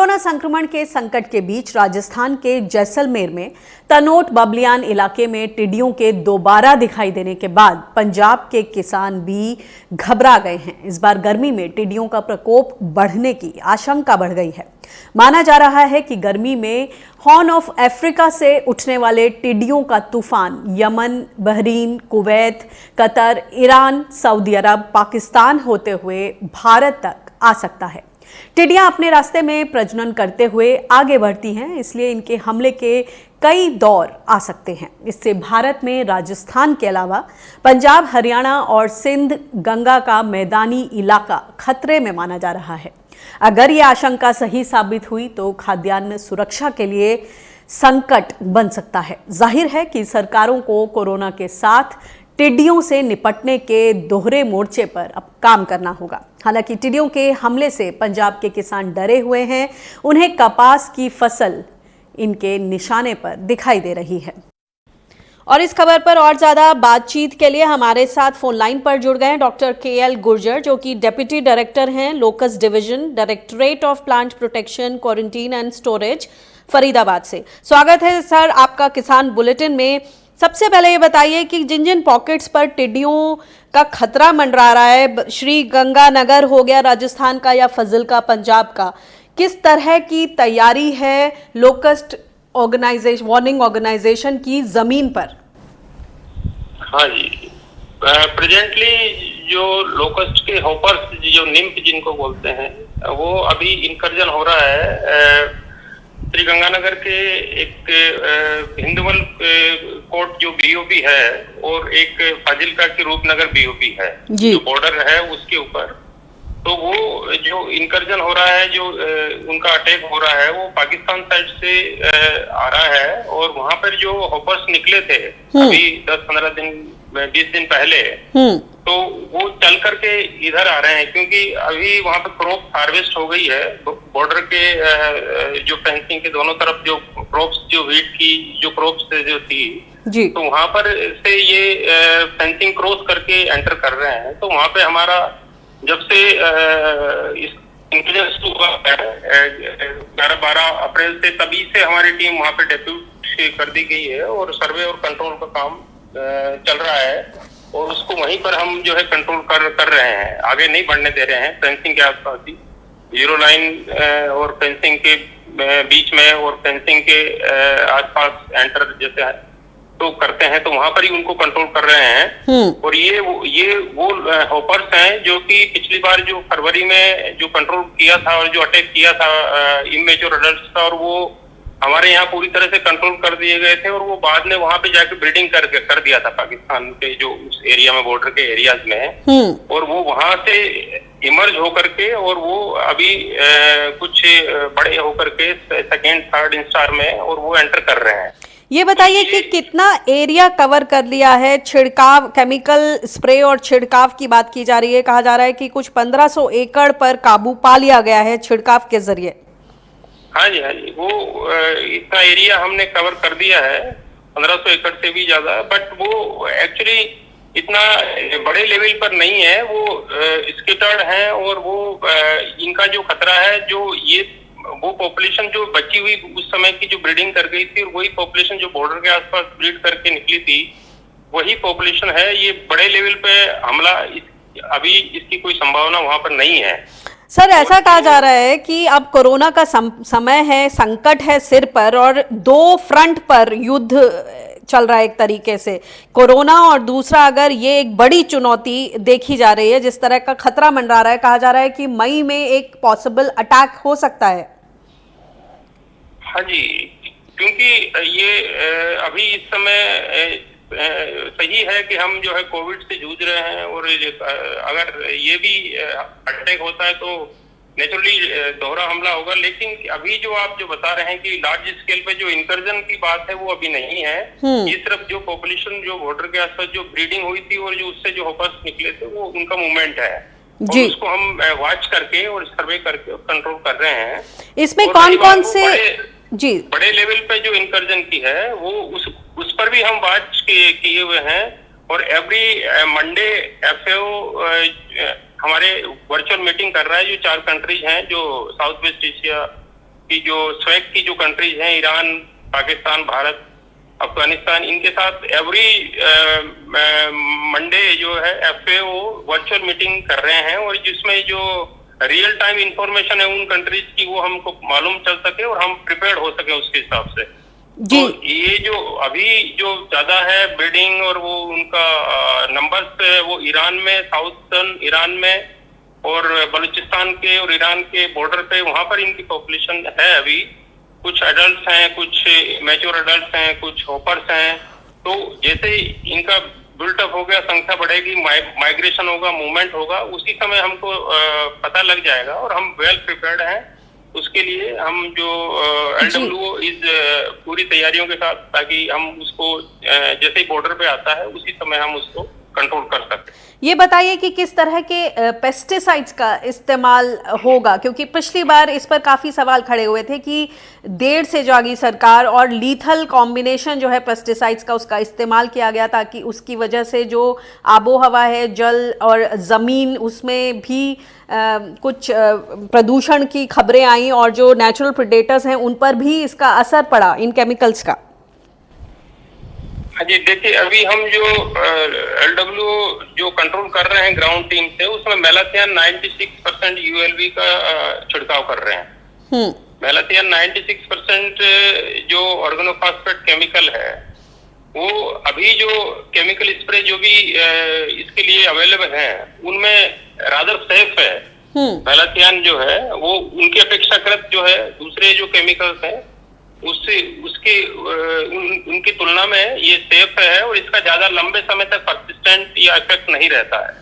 Corona संक्रमण के संकट के बीच राजस्थान के जैसलमेर में तनोट बबलियान इलाके में टिड्डियों के दोबारा दिखाई देने के बाद पंजाब के किसान भी घबरा गए हैं। इस बार गर्मी में टिड्डियों का प्रकोप बढ़ने की आशंका बढ़ गई है। माना जा रहा है कि गर्मी में हॉर्न ऑफ अफ्रीका से उठने वाले टिड्डियों का तूफान Yemen, Bahrain, Kuwait, Qatar, Iran, Saudi Arabia, Pakistan होते हुए भारत तक आ सकता है। टिड्डियां अपने रास्ते में प्रजनन करते हुए आगे बढ़ती हैं, इसलिए इनके हमले के कई दौर आ सकते हैं। इससे भारत में राजस्थान के अलावा पंजाब, हरियाणा और सिंध, गंगा का मैदानी इलाका खतरे में माना जा रहा है। अगर यह आशंका सही साबित हुई तो खाद्यान्न सुरक्षा के लिए संकट बन सकता है। जाहिर है कि सरकारों को कोरोना के साथ टिड्डियों से निपटने के दोहरे मोर्चे पर अब काम करना होगा। हालांकि टिड्डियों के हमले से पंजाब के किसान डरे हुए हैं। उन्हें कपास की फसल इनके निशाने पर दिखाई दे रही है। और इस खबर पर और ज्यादा बातचीत के लिए हमारे साथ फोन लाइन पर जुड़ गए हैं डॉक्टर KL गुर्जर, जो कि डेप्यूटी डायरेक्टर हैं locust division, directorate of plant protection, quarantine and storage, Faridabad से। स्वागत है सर आपका किसान बुलेटिन में। सबसे पहले ये बताइए कि जिन जिन पॉकेट्स पर टिड्डियों का खतरा मंडरा रहा है, श्री गंगानगर हो गया राजस्थान का या फजल का पंजाब का, किस तरह की तैयारी है लोकस्ट ऑर्गेनाइजेशन, वार्निंग ऑर्गेनाइजेशन की जमीन पर? हाँ जी, प्रेजेंटली जो लोकस्ट के हॉपर्स, जो निम्फ जिनको बोलते हैं, वो अभी इनकर्जन हो रहा है श्री गंगानगर के एक हिंदुवल कोट जो BOP है और एक फाजिलका के रूपनगर BOP है, जो बॉर्डर है उसके ऊपर। तो वो जो इनकर्जन हो रहा है, जो उनका अटैक हो रहा है, वो पाकिस्तान साइड से आ रहा है। और वहां पर जो हॉपर्स निकले थे अभी 10-15 दिन, 20 दिन पहले, तो वो चल करके इधर आ रहे हैं, क्योंकि अभी वहां पे क्रॉप हार्वेस्ट हो गई है। बॉर्डर के जो फेंसिंग के दोनों तरफ जो क्रॉप्स, जो व्हीट की जो क्रॉप्स जो थी जी, तो वहां पर से ये फेंसिंग क्रॉस करके एंटर कर रहे हैं। तो वहां पे हमारा जब से इस इंटेलिजेंस हुआ 11-12 अप्रैल से, तभी से हमारी टीम वहां पे डेप्यूट कर दी गई है और सर्वे और कंट्रोल का काम चल रहा है। और उसको वहीं पर हम जो है कंट्रोल कर रहे हैं, आगे नहीं बढ़ने दे रहे हैं। फेंसिंग के आसपास ही, जीरो लाइन और फेंसिंग के बीच में और फेंसिंग के आसपास एंटर जैसे तो करते हैं, तो वहां पर ही उनको कंट्रोल कर रहे हैं। और ये वो हॉपर्स हैं जो कि पिछली बार जो फरवरी में जो कंट्रोल किया था और जो अटैक किया था इमेच्योर अडल्ट्स का, और वो हमारे यहाँ पूरी तरह से कंट्रोल कर दिए गए थे। और वो बाद में वहां पे जाके ब्रीडिंग कर दिया था पाकिस्तान के जो उस एरिया में, बॉर्डर के एरियाज में। और वो वहां से इमर्ज होकर के, और वो अभी कुछ बड़े होकर के सेकेंड, थर्ड इंस्टार में, और वो एंटर कर रहे हैं। ये बताइए कि कितना एरिया कवर कर लिया है? छिड़काव, केमिकल स्प्रे और छिड़काव की बात की जा रही है। कहा जा रहा है कि कुछ 1500 एकड़ पर काबू पा लिया गया है छिड़काव के जरिए। हाँ जी, वो इतना एरिया हमने कवर कर दिया है, 1500 एकड़ से भी ज्यादा। बट वो एक्चुअली इतना बड़े लेवल पर नहीं है, वो स्केटर्ड है। और वो इनका जो खतरा है, जो ये वो पॉपुलेशन जो बची हुई उस समय की जो ब्रीडिंग कर गई थी, और वही पॉपुलेशन जो बॉर्डर के आसपास ब्रीड करके निकली थी, वही पॉपुलेशन है। ये बड़े लेवल पे हमला अभी इसकी कोई संभावना वहां पर नहीं है। सर, ऐसा कहा जा रहा है कि अब कोरोना का समय है, संकट है सिर पर, और 2 फ्रंट पर युद्ध चल रहा है एक तरीके से, कोरोना और दूसरा अगर ये एक बड़ी चुनौती देखी जा रही है, जिस तरह का खतरा मंडरा रहा है। कहा जा रहा है कि मई में एक पॉसिबल अटैक हो सकता है। हाँ जी, क्योंकि ये अभी इस समय सही है कि हम जो है कोविड से जूझ रहे हैं, और अगर ये भी अटैक होता है तो नेचुरली दोहरा हमला होगा। लेकिन अभी जो आप जो बता रहे हैं कि लार्ज स्केल पे जो इनकर्जन की बात है, वो अभी नहीं है। ये सिर्फ जो पॉपुलेशन जो बॉर्डर के आसपास जो ब्रीडिंग हुई थी और जो उससे जो हॉपर्स निकले थे, वो उनका मूवमेंट है। और उसको हम वॉच करके और सर्वे करके कंट्रोल कर रहे हैं। इसमें कौन कौन से जी बड़े लेवल पे जो इनकर्जन की है, वो उस पर भी हम वॉच किए हुए हैं। और एवरी मंडे FAO हमारे वर्चुअल मीटिंग कर रहा है, जो 4 कंट्रीज हैं जो साउथ वेस्ट एशिया की जो स्वैक की जो कंट्रीज हैं, ईरान, पाकिस्तान, भारत, अफगानिस्तान, इनके साथ एवरी मंडे जो है FAO वर्चुअल मीटिंग कर रहे हैं, और जिसमें जो रियल टाइम इंफॉर्मेशन है उन कंट्रीज की वो हमको मालूम चल सके और हम प्रिपेयर्ड हो सके उसके हिसाब से। जी। तो ये जो अभी जो ज्यादा है ब्रीडिंग और वो उनका नंबर्स, वो ईरान में, साउथर्न ईरान में और बलूचिस्तान के और ईरान के बॉर्डर पे, वहां पर इनकी पॉपुलेशन है अभी। कुछ एडल्ट हैं, कुछ मैच्योर एडल्ट हैं, कुछ हॉपर्स हैं। तो जैसे इनका बिल्टअप हो गया, संख्या बढ़ेगी, माइग्रेशन होगा, मूवमेंट होगा, उसी समय हमको पता लग जाएगा और हम वेल प्रिपेयर्ड हैं उसके लिए। हम जो LWO इस पूरी तैयारियों के साथ, ताकि हम उसको जैसे ही बॉर्डर पे आता है उसी समय हम उसको कंट्रोल कर सकते हैं। ये बताइए कि किस तरह के पेस्टिसाइड्स का इस्तेमाल होगा, क्योंकि पिछली बार इस पर काफ़ी सवाल खड़े हुए थे कि देर से जागी सरकार और लीथल कॉम्बिनेशन जो है पेस्टिसाइड्स का, उसका इस्तेमाल किया गया, ताकि उसकी वजह से जो आबो हवा है, जल और ज़मीन, उसमें भी कुछ प्रदूषण की खबरें आई और जो नेचुरल प्रेडेटर्स हैं उन पर भी इसका असर पड़ा इन केमिकल्स का। जी देखिए, अभी हम जो LWO जो कंट्रोल कर रहे हैं ग्राउंड टीम से, उसमें मेलाथियन 96% ULB का छिड़काव कर रहे हैं। मेलाथियन 96% जो ऑर्गेनोफॉस्फेट केमिकल है, वो अभी जो केमिकल स्प्रे जो भी इसके लिए अवेलेबल है उनमें रादर सेफ है। मेलाथियन जो है वो उनकी अपेक्षाकृत जो है दूसरे जो केमिकल्स हैं उससे उनकी तुलना में ये सेफ है, और इसका ज्यादा लंबे समय तक परसिस्टेंट या इफेक्ट नहीं रहता है,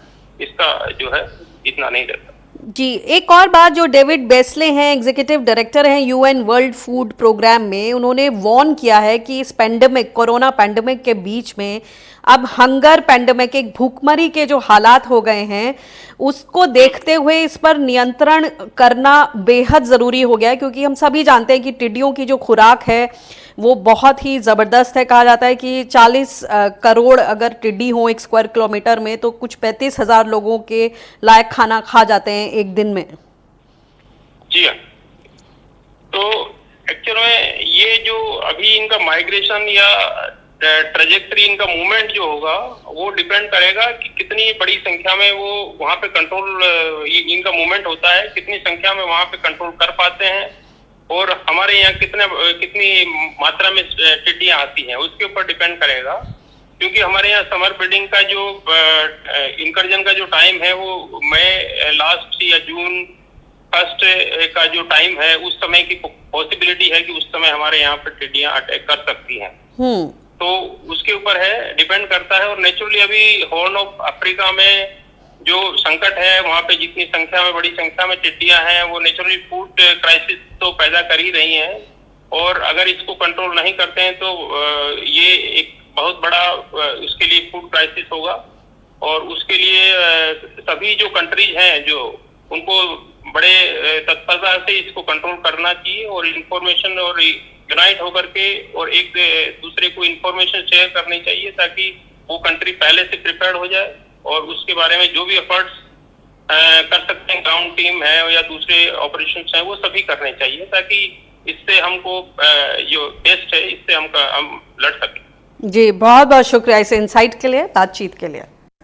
इसका जो है इतना नहीं रहता। जी, एक और बात, जो डेविड बेस्ले हैं, एग्जीक्यूटिव डायरेक्टर हैं UN वर्ल्ड फूड प्रोग्राम में, उन्होंने वार्न किया है कि इस पेंडेमिक, कोरोना पेंडेमिक के बीच में अब हंगर पेंडेमिक, एक भूखमरी के जो हालात हो गए हैं, उसको देखते हुए इस पर नियंत्रण करना बेहद ज़रूरी हो गया है, क्योंकि हम सभी जानते हैं कि टिड्डियों की जो खुराक है वो बहुत ही ज़बरदस्त है। कहा जाता है कि 40 करोड़ अगर टिड्डी हो 1 स्क्वायर किलोमीटर में, तो कुछ 35,000 लोगों के लायक खाना खा जाते हैं एक दिन में। जी हाँ, तो एक्चुअल में ये जो अभी इनका माइग्रेशन या ट्रेजेक्टरी, इनका मूवमेंट जो होगा, वो डिपेंड करेगा कि कितनी बड़ी संख्या में वो वहां पे कंट्रोल, इनका मूवमेंट होता है, कितनी संख्या में वहां पे कंट्रोल कर पाते हैं, और हमारे यहाँ कितनी मात्रा में टिड्डियां आती हैं, उसके ऊपर डिपेंड करेगा। क्योंकि हमारे यहाँ समर ब्रीडिंग का जो इंकर्जन का जो टाइम है वो मई लास्ट या जून फर्स्ट का जो टाइम है, उस समय की पॉसिबिलिटी है कि उस समय हमारे यहाँ पे टिड्डियां अटैक कर सकती हैं। तो उसके ऊपर है, डिपेंड करता है। और नेचुरली अभी हॉर्न ऑफ अफ्रीका में जो संकट है, वहां पे जितनी संख्या में, बड़ी संख्या में टिड्डियां हैं, वो नेचुरली फूड क्राइसिस तो पैदा कर ही रही हैं, और अगर इसको कंट्रोल नहीं करते हैं तो ये एक बहुत बड़ा उसके लिए फूड क्राइसिस होगा। और उसके लिए सभी जो कंट्रीज हैं जो, उनको बड़े तत्परता से इसको कंट्रोल करना चाहिए, और इंफॉर्मेशन और यूनाइट होकर के और एक दूसरे को इंफॉर्मेशन शेयर करनी चाहिए, ताकि वो कंट्री पहले से प्रिपेयर्ड हो जाए, और उसके बारे में जो भी एफर्ट्स कर सकते हैं, ग्राउंड टीम है या दूसरे ऑपरेशंस हैं, वो सभी करने चाहिए, ताकि इससे हमको जो बेस्ट है, इससे हम लड़ सकें। जी, बहुत बहुत शुक्रिया इस इनसाइट के लिए, बातचीत के लिए।